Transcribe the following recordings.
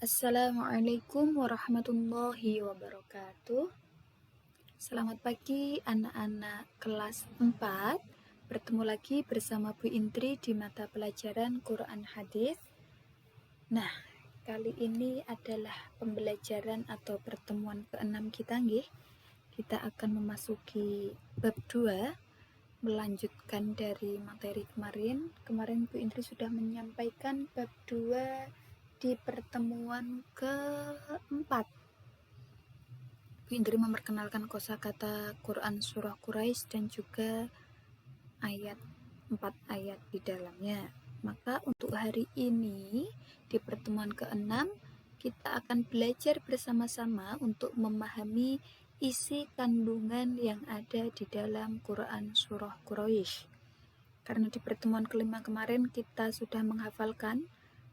Assalamualaikum warahmatullahi wabarakatuh. Selamat pagi anak-anak kelas 4. Bertemu lagi bersama Bu Indri di mata pelajaran Quran Hadis. Nah, kali ini adalah pembelajaran atau pertemuan ke-6 kita nggih. Kita akan memasuki bab 2, melanjutkan dari materi kemarin. Kemarin Bu Indri sudah menyampaikan bab 2 di pertemuan ke-4. Bu Indri memperkenalkan kosakata Quran surah Quraisy dan juga ayat 4 ayat di dalamnya. Maka untuk hari ini di pertemuan ke-6 kita akan belajar bersama-sama untuk memahami isi kandungan yang ada di dalam Quran surah Quraisy. Karena di pertemuan kelima kemarin kita sudah menghafalkan,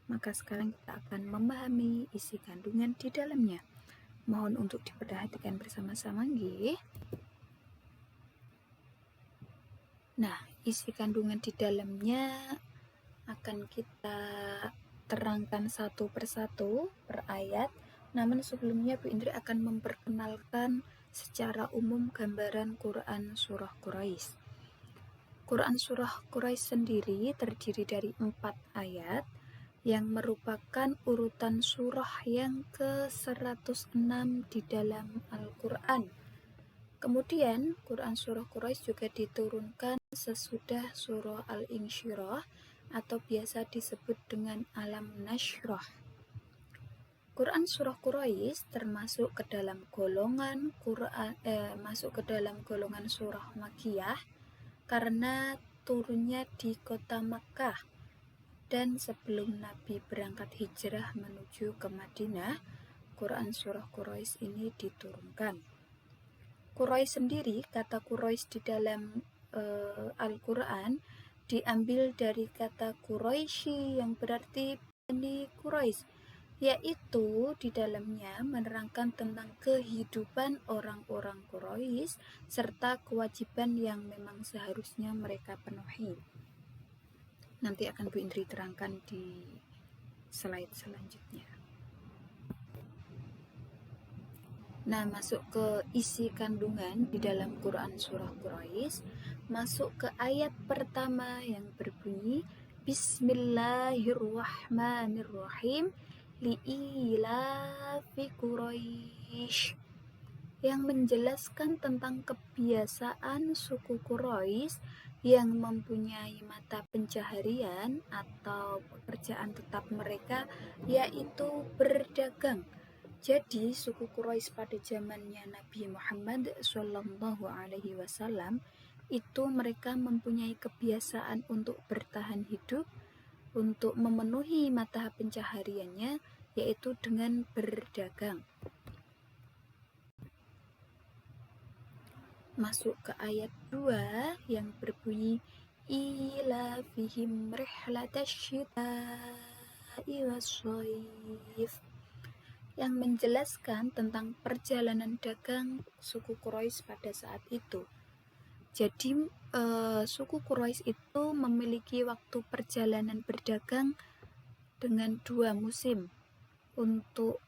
maka sekarang kita akan memahami isi kandungan di dalamnya. Mohon untuk diperhatikan bersama-sama nggih. Nah, isi kandungan di dalamnya akan kita terangkan satu persatu per ayat. Namun sebelumnya Bu Indri akan memperkenalkan secara umum gambaran Quran surah Quraisy. Quran surah Quraisy sendiri terdiri dari 4 ayat yang merupakan urutan surah yang ke-106 di dalam Al-Quran. Kemudian Quran surah Quraisy juga diturunkan sesudah surah Al-Insyirah atau biasa disebut dengan Alam Nashrah. Quran surah Quraisy termasuk ke dalam golongan surah Makkiyah karena turunnya di kota Makkah. Dan sebelum Nabi berangkat hijrah menuju ke Madinah, Quran surah Quraisy ini diturunkan. Quraisy sendiri, kata Quraisy di dalam Al-Quran diambil dari kata Quraisy yang berarti Bani Quraisy, yaitu di dalamnya menerangkan tentang kehidupan orang-orang Quraisy serta kewajiban yang memang seharusnya mereka penuhi. Nanti akan Bu Indri terangkan di slide selanjutnya. Nah, masuk ke isi kandungan di dalam Quran surah Quraisy, masuk ke ayat pertama yang berbunyi Bismillahirrahmanirrahim li'ilafi Quraisy, yang menjelaskan tentang kebiasaan suku Quraisy yang mempunyai mata pencaharian atau pekerjaan tetap mereka yaitu berdagang. Jadi suku Quraisy pada zamannya Nabi Muhammad SAW itu mereka mempunyai kebiasaan untuk bertahan hidup, untuk memenuhi mata pencahariannya yaitu dengan berdagang. Masuk ke ayat 2 yang berbunyi ila fihim rihlatasyita'i was-shaif, yang menjelaskan tentang perjalanan dagang suku Quraisy pada saat itu. Jadi suku Quraisy itu memiliki waktu perjalanan berdagang dengan 2 musim. Untuk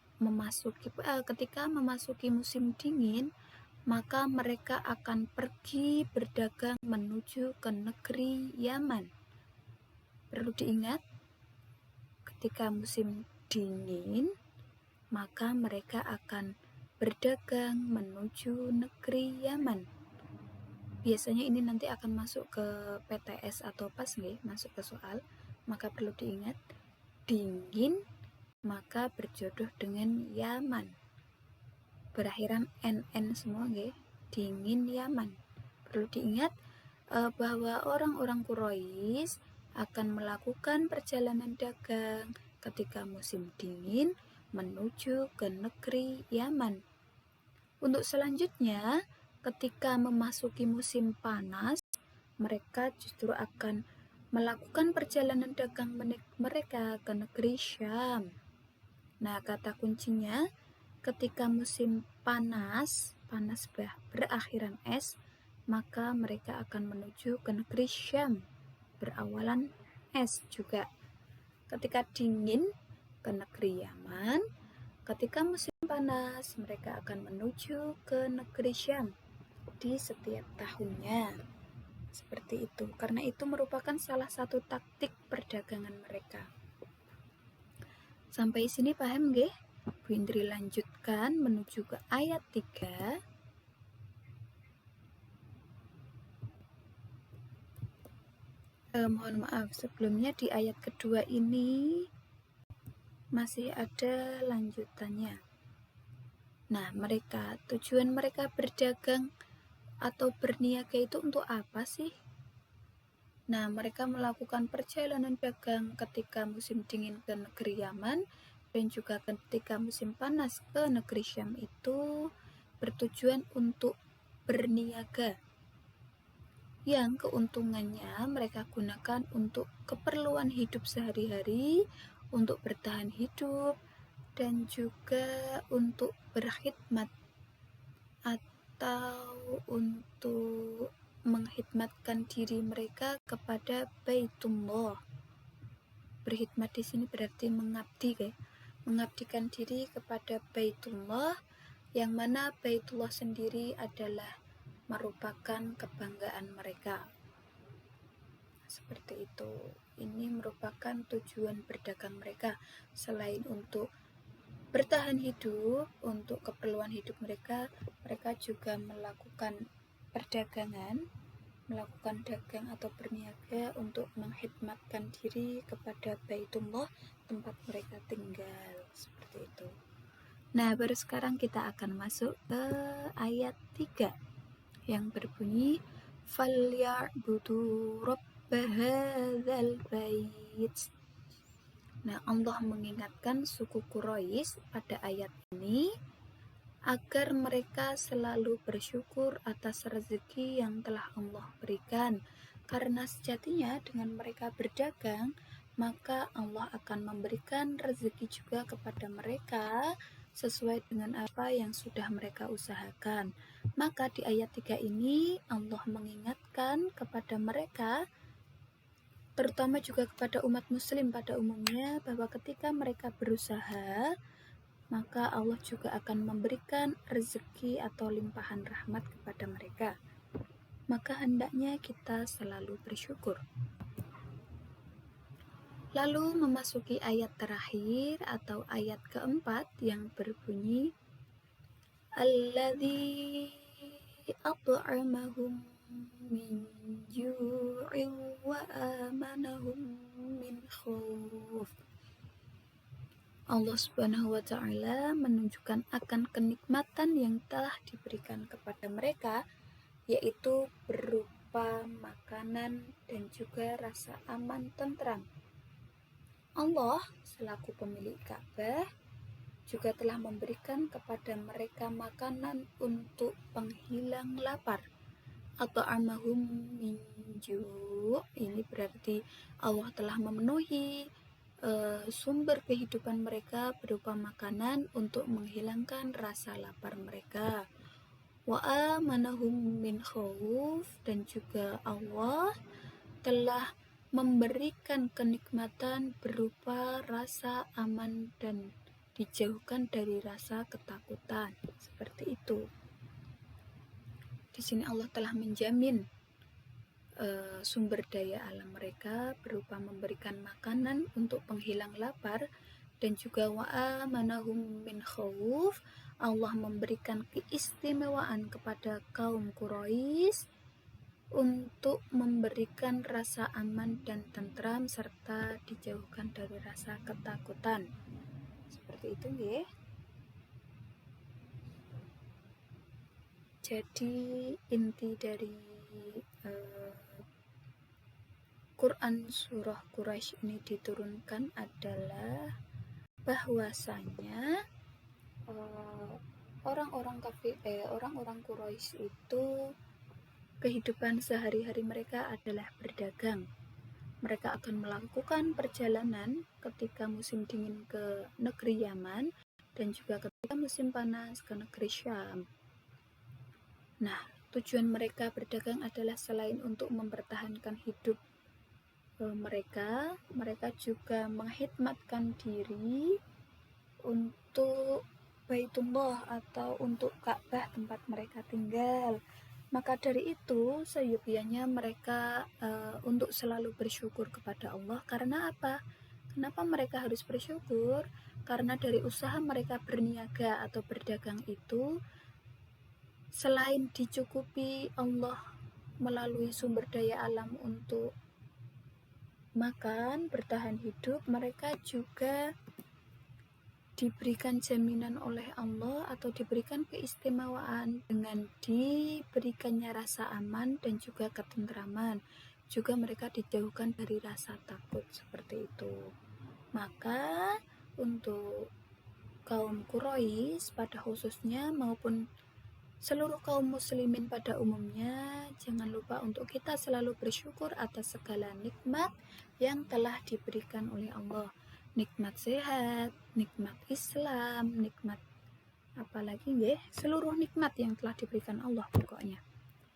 ketika memasuki musim dingin, maka mereka akan pergi berdagang menuju ke negeri Yaman. Perlu diingat, ketika musim dingin maka mereka akan berdagang menuju negeri Yaman. Biasanya ini nanti akan masuk ke PTS atau pas nggih, masuk ke soal. Maka perlu diingat, dingin maka berjodoh dengan Yaman. Berakhiran NN semua nggih, dingin Yaman. Perlu diingat bahwa orang-orang Quraisy akan melakukan perjalanan dagang ketika musim dingin menuju ke negeri Yaman. Untuk selanjutnya, ketika memasuki musim panas, mereka justru akan melakukan perjalanan dagang mereka ke negeri Syam. Nah, kata kuncinya, ketika musim panas berakhiran es, maka mereka akan menuju ke negeri Syam, berawalan es juga. Ketika dingin, ke negeri Yaman. Ketika musim panas, mereka akan menuju ke negeri Syam di setiap tahunnya. Seperti itu, karena itu merupakan salah satu taktik perdagangan mereka. Sampai sini paham nggih? Bu Indri lanjutkan menuju ke ayat 3. Mohon maaf, sebelumnya di ayat kedua ini masih ada lanjutannya. Nah, tujuan mereka berdagang atau berniaga itu untuk apa sih? Nah, mereka melakukan perjalanan dagang ketika musim dingin ke negeri Yaman dan juga ketika musim panas ke negeri Syam itu bertujuan untuk berniaga, yang keuntungannya mereka gunakan untuk keperluan hidup sehari-hari, untuk bertahan hidup, dan juga untuk berkhidmat atau untuk menghidmatkan diri mereka kepada Baitullah. Berkhidmat di sini berarti mengabdi, guys. Mengabdikan diri kepada Baitullah, yang mana Baitullah sendiri adalah merupakan kebanggaan mereka. Seperti itu. Ini merupakan tujuan berdagang mereka. Selain untuk bertahan hidup, untuk keperluan hidup mereka, mereka juga melakukan perdagangan, melakukan dagang atau berniaga untuk menghidmatkan diri kepada Baitullah, tempat mereka tinggal. Seperti itu. Nah, baru sekarang kita akan masuk ke ayat 3 yang berbunyi falya'budu rabb hadzal bait. Nah, Allah mengingatkan suku Quraisy pada ayat ini agar mereka selalu bersyukur atas rezeki yang telah Allah berikan, karena sejatinya dengan mereka berdagang maka Allah akan memberikan rezeki juga kepada mereka sesuai dengan apa yang sudah mereka usahakan. Maka di ayat 3 ini Allah mengingatkan kepada mereka, terutama juga kepada umat muslim pada umumnya, bahwa ketika mereka berusaha, maka Allah juga akan memberikan rezeki atau limpahan rahmat kepada mereka. Maka hendaknya kita selalu bersyukur. Lalu memasuki ayat terakhir atau ayat keempat yang berbunyi alladzi at'amahum min ju'in wa amanahum min khauf. Allah Subhanahu wa Ta'ala menunjukkan akan kenikmatan yang telah diberikan kepada mereka, yaitu berupa makanan dan juga rasa aman tentram. Allah selaku pemilik Ka'bah juga telah memberikan kepada mereka makanan untuk penghilang lapar. Atau amahum min ju', ini berarti Allah telah memenuhi sumber kehidupan mereka berupa makanan untuk menghilangkan rasa lapar mereka. Wa amanahum min khauf, dan juga Allah telah memberikan kenikmatan berupa rasa aman dan dijauhkan dari rasa ketakutan. Seperti itu. Di sini Allah telah menjamin sumber daya alam mereka berupa memberikan makanan untuk penghilang lapar, dan juga wa'amanahum min khauf. Allah memberikan keistimewaan kepada kaum Quraisy untuk memberikan rasa aman dan tentram serta dijauhkan dari rasa ketakutan. Seperti itu nggih. Jadi inti dari Quran surah Quraisy ini diturunkan adalah bahwasanya orang-orang Quraisy itu kehidupan sehari-hari mereka adalah berdagang. Mereka akan melakukan perjalanan ketika musim dingin ke negeri Yaman dan juga ketika musim panas ke negeri Syam. Nah, tujuan mereka berdagang adalah selain untuk mempertahankan hidup mereka juga menghidmatkan diri untuk Baitullah atau untuk Ka'bah tempat mereka tinggal. Maka dari itu seyogianya mereka untuk selalu bersyukur kepada Allah. Karena apa? Kenapa mereka harus bersyukur? Karena dari usaha mereka berniaga atau berdagang itu, selain dicukupi Allah melalui sumber daya alam untuk makan, bertahan hidup, mereka juga diberikan jaminan oleh Allah atau diberikan keistimewaan dengan diberikannya rasa aman dan juga ketentraman. Juga mereka dijauhkan dari rasa takut seperti itu. Maka untuk kaum Quraisy pada khususnya maupun seluruh kaum muslimin pada umumnya, jangan lupa untuk kita selalu bersyukur atas segala nikmat yang telah diberikan oleh Allah. Nikmat sehat, nikmat Islam, nikmat apalagi ya, seluruh nikmat yang telah diberikan Allah pokoknya.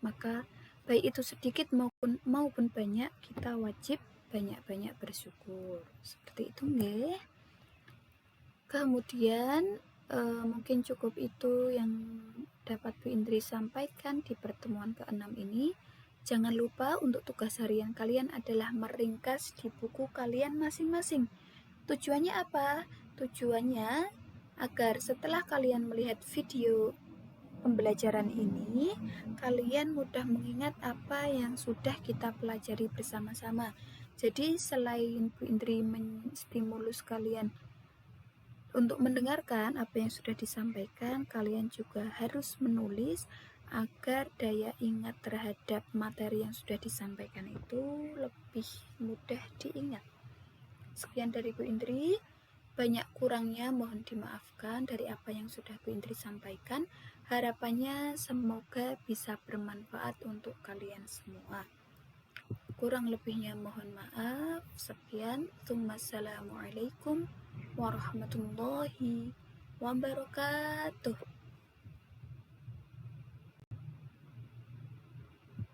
Maka baik itu sedikit maupun banyak, kita wajib banyak-banyak bersyukur. Seperti itu nggih. Kemudian mungkin cukup itu yang dapat Bu Indri sampaikan di pertemuan ke-6 ini. Jangan lupa untuk tugas harian kalian adalah meringkas di buku kalian masing-masing. Tujuannya apa? Tujuannya agar setelah kalian melihat video pembelajaran ini, kalian mudah mengingat apa yang sudah kita pelajari bersama-sama. Jadi selain Bu Indri menstimulus kalian untuk mendengarkan apa yang sudah disampaikan, kalian juga harus menulis agar daya ingat terhadap materi yang sudah disampaikan itu lebih mudah diingat. Sekian dari Bu Indri, banyak kurangnya mohon dimaafkan dari apa yang sudah Bu Indri sampaikan. Harapannya semoga bisa bermanfaat untuk kalian semua. Kurang lebihnya mohon maaf. Sekian. Assalamualaikum warahmatullahi wabarakatuh.